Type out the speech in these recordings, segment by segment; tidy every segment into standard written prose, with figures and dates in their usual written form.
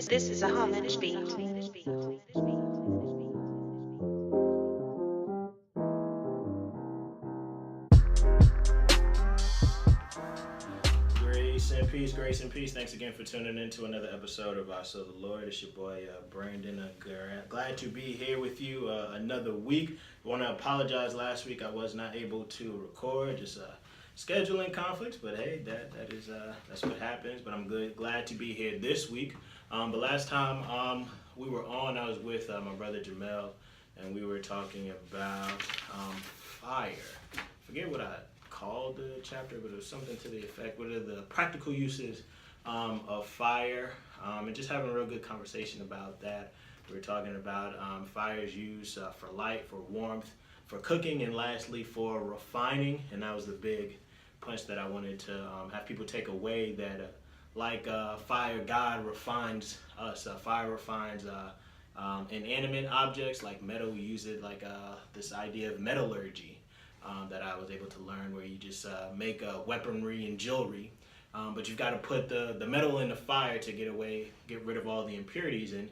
This is a homage beat. Grace and peace. Thanks again for tuning in to another episode of I Saw the Lord. It's your boy Brandon. Glad to be here with you another week. I want to apologize. Last week I was not able to record, just scheduling conflicts. But hey, that's what happens. But I'm glad to be here this week. But last time we were on, I was with my brother Jamel, and we were talking about fire. Forget what I called the chapter, but it was something to the effect, what are the practical uses of fire, and just having a real good conversation about that. We were talking about fire's use for light, for warmth, for cooking, and lastly for refining, and that was the big punch that I wanted to have people take away, that like fire, God refines us. Fire refines inanimate objects like metal. We use it like this idea of metallurgy, that I was able to learn, where you just make weaponry and jewelry, but you've got to put the metal in the fire to get rid of all the impurities. And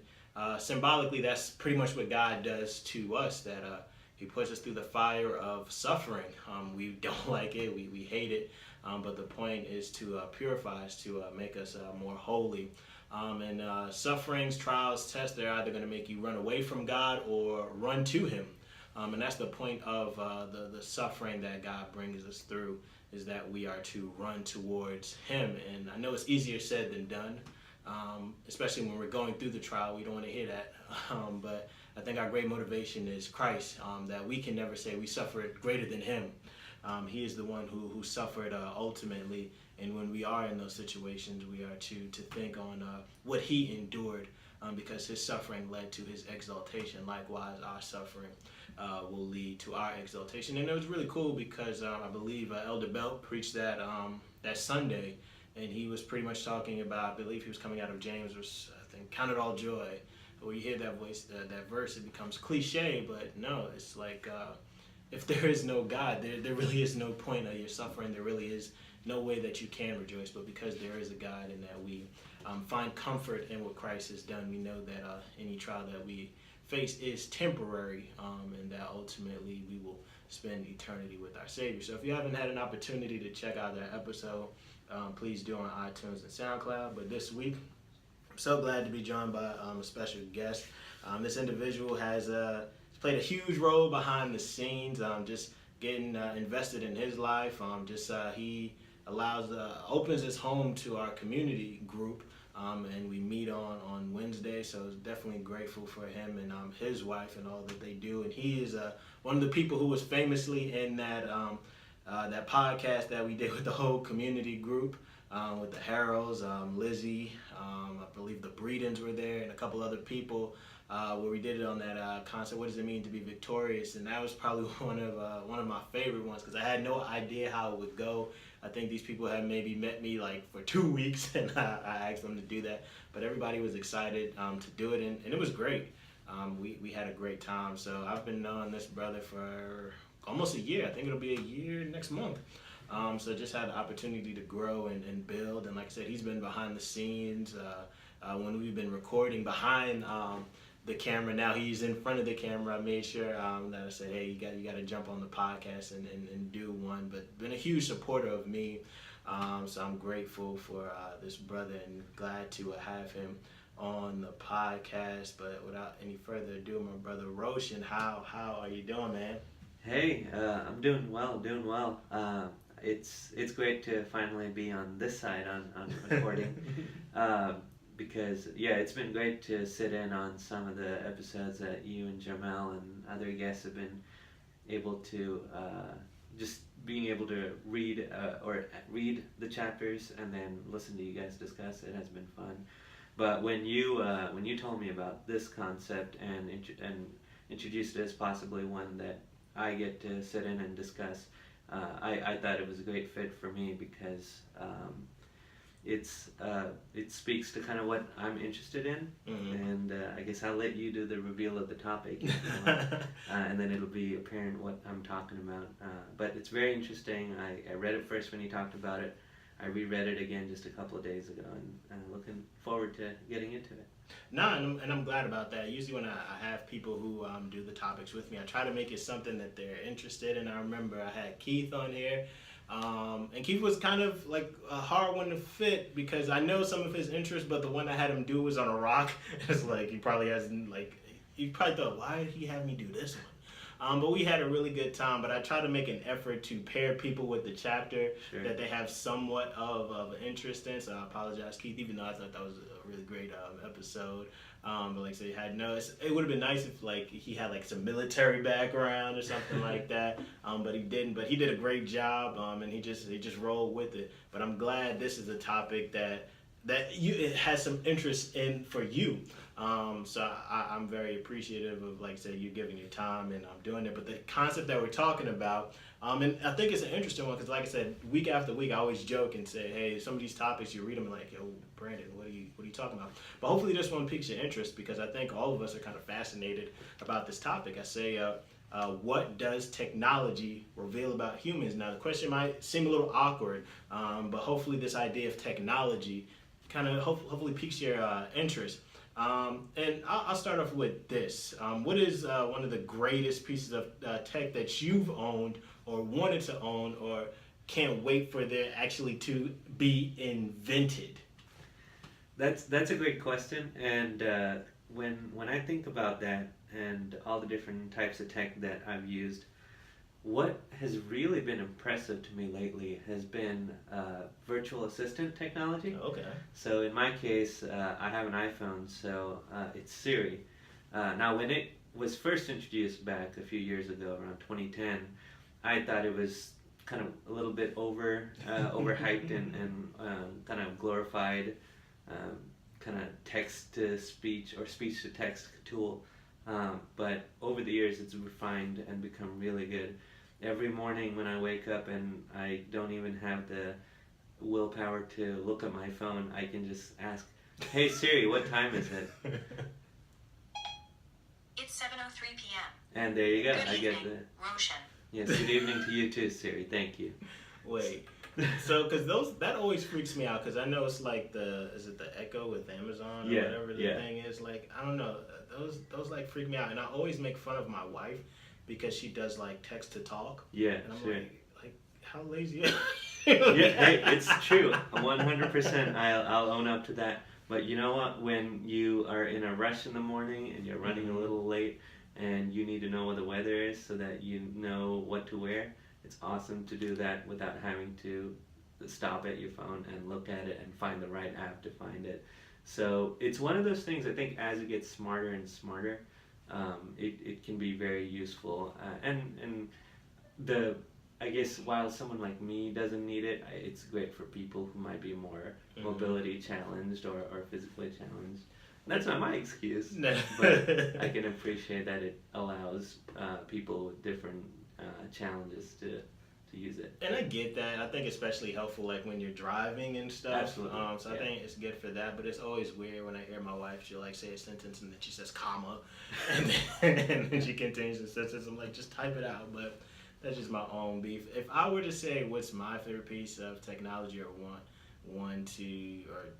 symbolically, that's pretty much what God does to us. That He puts us through the fire of suffering. We don't like it, we hate it, but the point is to purify us, to make us more holy. And sufferings, trials, tests, they're either going to make you run away from God or run to Him. And that's the point of the suffering that God brings us through, is that we are to run towards Him. And I know it's easier said than done, especially when we're going through the trial. We don't want to hear that. But I think our great motivation is Christ, that we can never say we suffered greater than Him. He is the one who suffered ultimately. And when we are in those situations, we are to think on what He endured, because His suffering led to His exaltation. Likewise, our suffering will lead to our exaltation. And it was really cool because I believe Elder Belt preached that Sunday, and he was pretty much talking about, I believe he was coming out of James, which I think, count it all joy. When you hear that voice, that verse, it becomes cliche, but no, it's like, if there is no God, there really is no point of your suffering. There really is no way that you can rejoice. But because there is a God, and that we find comfort in what Christ has done, we know that any trial that we face is temporary, and that ultimately we will spend eternity with our Savior. So if you haven't had an opportunity to check out that episode, please do on iTunes and SoundCloud. But this week, I'm so glad to be joined by a special guest. This individual has played a huge role behind the scenes, just getting invested in his life. He opens his home to our community group, and we meet on Wednesday. So definitely grateful for him and his wife and all that they do. And he is one of the people who was famously in that podcast that we did with the whole community group, with the Harrells, Lizzie, I believe the Breedens were there, and a couple other people, where we did it on that concept, what does it mean to be victorious? And that was probably one of my favorite ones, because I had no idea how it would go. I think these people had maybe met me like for 2 weeks, and I asked them to do that. But everybody was excited to do it, and it was great. We had a great time. So I've been knowing this brother for almost a year. I think it'll be a year next month. So just had the opportunity to grow and build. And like I said, he's been behind the scenes when we've been recording behind the camera. Now he's in front of the camera. I made sure that I said, hey, you got to jump on the podcast and do one. But been a huge supporter of me. So I'm grateful for this brother, and glad to have him on the podcast. But without any further ado, my brother Roshan, how are you doing, man? Hey, I'm doing well. It's great to finally be on this side on recording, because it's been great to sit in on some of the episodes that you and Jamel and other guests have been able to just being able to read the chapters and then listen to you guys discuss it has been fun. But when you told me about this concept and introduced it as possibly one that I get to sit in and discuss, I thought it was a great fit for me, because it speaks to kind of what I'm interested in, and I guess I'll let you do the reveal of the topic, and then it'll be apparent what I'm talking about. But it's very interesting. I read it first when you talked about it. I reread it again just a couple of days ago, and looking forward to getting into it. No, and I'm glad about that. Usually when I have people who do the topics with me, I try to make it something that they're interested in. I remember I had Keith on here, and Keith was kind of like a hard one to fit because I know some of his interests, but the one I had him do was on a rock. It's like he probably hasn't like he probably thought, why did he have me do this one? But we had a really good time. But I try to make an effort to pair people with the chapter that they have somewhat of an interest in. So I apologize, Keith, even though I thought that was a really great episode. But like I said, it would have been nice if like he had like some military background or something like that. But he didn't. But he did a great job. And he just rolled with it. But I'm glad this is a topic that it has some interest in for you. So I'm very appreciative of, like I said, you giving your time and doing it. But the concept that we're talking about, and I think it's an interesting one because, like I said, week after week, I always joke and say, hey, some of these topics you read them and like, yo, Brandon, what are you talking about? But hopefully this one piques your interest because I think all of us are kind of fascinated about this topic. I say, what does technology reveal about humans? Now, the question might seem a little awkward, but hopefully this idea of technology kind of hopefully piques your interest. And I'll start off with this. What is one of the greatest pieces of tech that you've owned or wanted to own or can't wait for there actually to be invented? That's a great question. And when I think about that and all the different types of tech that I've used, what has really been impressive to me lately has been virtual assistant technology. Okay. So in my case, I have an iPhone, so it's Siri. Now, when it was first introduced back a few years ago, around 2010, I thought it was kind of a little bit overhyped and kind of glorified, kind of text to speech or speech to text tool. But over the years, it's refined and become really good. Every morning when I wake up and I don't even have the willpower to look at my phone, I can just ask, hey Siri, what time is it? It's 7:03 p.m. And there you go. Good I evening, get the... Roshan. Yes, good evening to you too, Siri. Thank you. Wait. So, because that always freaks me out because I know it's like is it the Echo with Amazon or whatever the thing is? Like, I don't know. Those like freak me out. And I always make fun of my wife because she does like text to talk. Yeah, and I'm sure. like, how lazy are Yeah, hey, it's true. 100%. I'll own up to that. But you know what? When you are in a rush in the morning and you're running a little late and you need to know what the weather is so that you know what to wear, it's awesome to do that without having to stop at your phone and look at it and find the right app to find it. So it's one of those things, I think, as it gets smarter and smarter, it can be very useful. And I guess while someone like me doesn't need it, it's great for people who might be more mobility challenged or physically challenged. That's not my excuse, but I can appreciate that it allows people with different challenges to use it. And I get that. I think especially helpful like when you're driving and stuff. Absolutely. So I think it's good for that. But it's always weird when I hear my wife, she'll like say a sentence and then she says comma and then she continues the sentence. I'm like, just type it out. But that's just my own beef. If I were to say what's my favorite piece of technology or one to or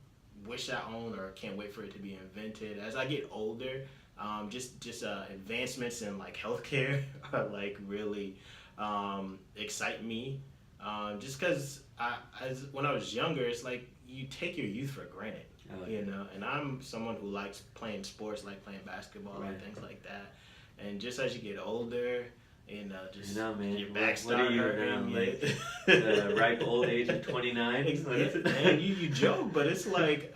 wish I owned or can't wait for it to be invented, as I get older, just advancements in like healthcare are like really excite me. Just because when I was younger, it's like you take your youth for granted, you know. And I'm someone who likes playing sports, like playing basketball and things like that. And just as you get older, man, your back start hurting. Like the ripe old age of 29. And you joke, but it's like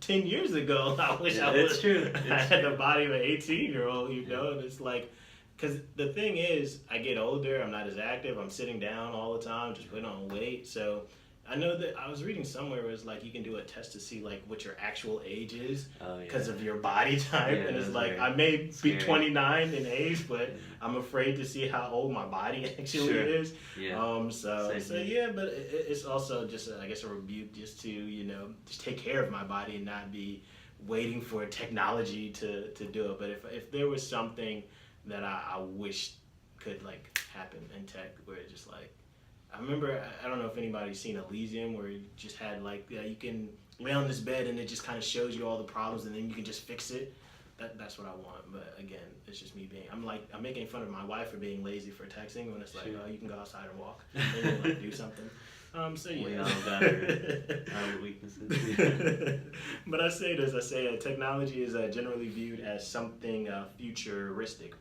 10 years ago. I wish I was. It's true. I had the body of an 18-year-old, you know. And it's like, because the thing is, I get older. I'm not as active. I'm sitting down all the time, just putting on weight. So I know that I was reading somewhere where it's like you can do a test to see like what your actual age is because of your body type, and it's like I may be 29 in age, but I'm afraid to see how old my body actually is. Yeah. So yeah, but it's also just I guess a rebuke just to just take care of my body and not be waiting for technology to do it. But if there was something that I wish could like happen in tech where it just like I remember, I don't know if anybody's seen Elysium, where you just had like, yeah, you can lay on this bed and it just kind of shows you all the problems and then you can just fix it. That's what I want. But again, it's just me being, I'm making fun of my wife for being lazy for texting when it's like, Sure. oh, you can go outside and walk and like do something. So yeah. We all got our weaknesses. But I say this, technology is generally viewed as something futuristic.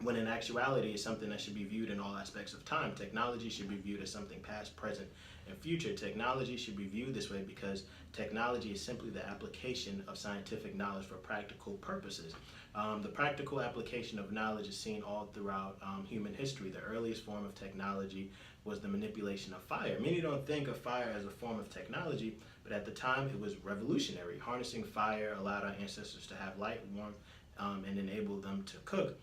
When in actuality, it's something that should be viewed in all aspects of time. Technology should be viewed as something past, present, and future. Technology should be viewed this way because technology is simply the application of scientific knowledge for practical purposes. The practical application of knowledge is seen all throughout human history. The earliest form of technology was the manipulation of fire. Many don't think of fire as a form of technology, but at the time it was revolutionary. Harnessing fire allowed our ancestors to have light, warmth, and enabled them to cook.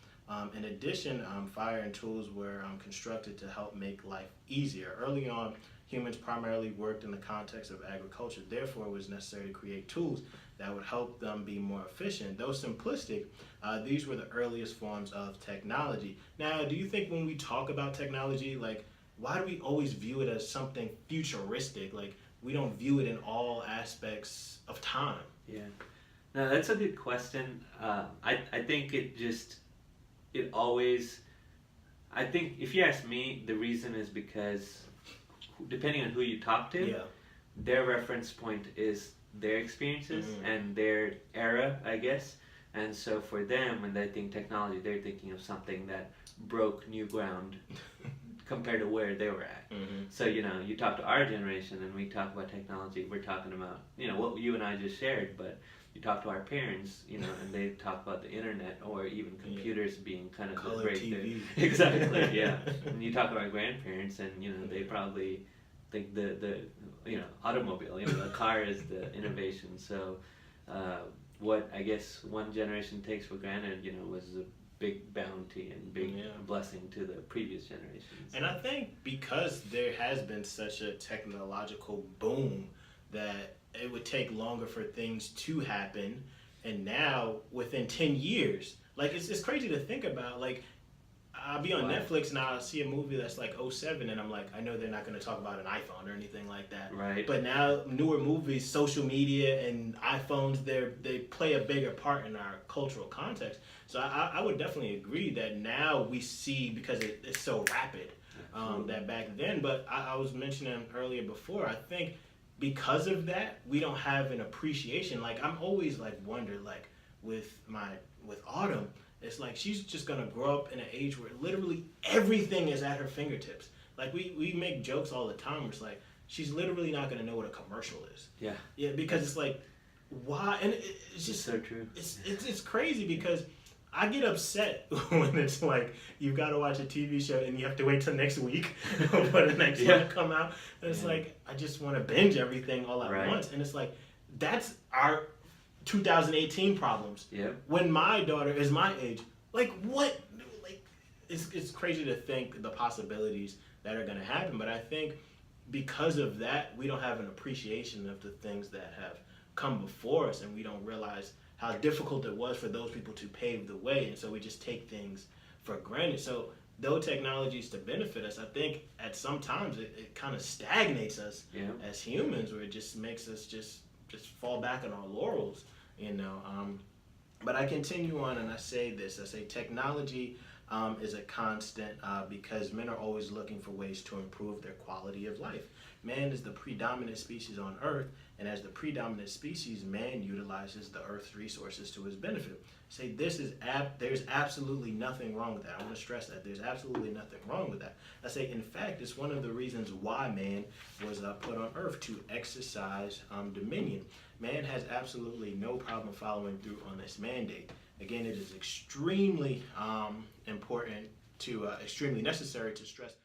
In addition, fire and tools were constructed to help make life easier. Early on, humans primarily worked in the context of agriculture. Therefore, it was necessary to create tools that would help them be more efficient. Though simplistic, these were the earliest forms of technology. Now, do you think when we talk about technology, like, why do we always view it as something futuristic? Like, we don't view it in all aspects of time. Yeah. No, that's a good question. I think I think if you ask me, the reason is because depending on who you talk to, Yeah. their reference point is their experiences and their era, I guess. And so for them, when they think technology, they're thinking of something that broke new ground compared to where they were at. So, you talk to our generation and we talk about technology, we're talking about, what you and I just shared, but you talk to our parents, and they talk about the internet or even computers being kind of Color the break TV. Exactly, yeah. And you talk to our grandparents and, they probably think the automobile, the car is the innovation. So what I guess one generation takes for granted, was a big bounty and big blessing to the previous generations. And I think because there has been such a technological boom that it would take longer for things to happen, and now within 10 years, like it's crazy to think about. Like, I'll be on Netflix and I'll see a movie that's like '07 and I'm like, I know they're not going to talk about an iPhone or anything like that. Right. But now newer movies, social media and iPhones, they play a bigger part in our cultural context. So I would definitely agree that now we see, because it's so rapid, that back then. But I was mentioning earlier before, I think because of that, we don't have an appreciation. Like, I'm always like wondered, like with Autumn, it's like she's just gonna grow up in an age where literally everything is at her fingertips. Like we make jokes all the time where it's like she's literally not gonna know what a commercial is. Yeah. Yeah, because it's like, why? And it's just so true. It's crazy because I get upset when it's like you've got to watch a TV show and you have to wait till next week for the next one to come out. And it's like, I just want to binge everything all at once. And it's like, that's our 2018 problems. Yeah. When my daughter is my age, like what? Like it's crazy to think the possibilities that are going to happen. But I think because of that, we don't have an appreciation of the things that have come before us, and we don't realize how difficult it was for those people to pave the way, and so we just take things for granted. So though technology is to benefit us, I think at some times it kind of stagnates us as humans, where it just makes us just fall back on our laurels, But I continue on and I say this. I say technology is a constant because men are always looking for ways to improve their quality of life. Man is the predominant species on Earth, and as the predominant species, man utilizes the Earth's resources to his benefit. Say there's absolutely nothing wrong with that. I want to stress that there's absolutely nothing wrong with that. I say, in fact, it's one of the reasons why man was put on Earth, to exercise dominion. Man has absolutely no problem following through on this mandate. Again, it is extremely important extremely necessary to stress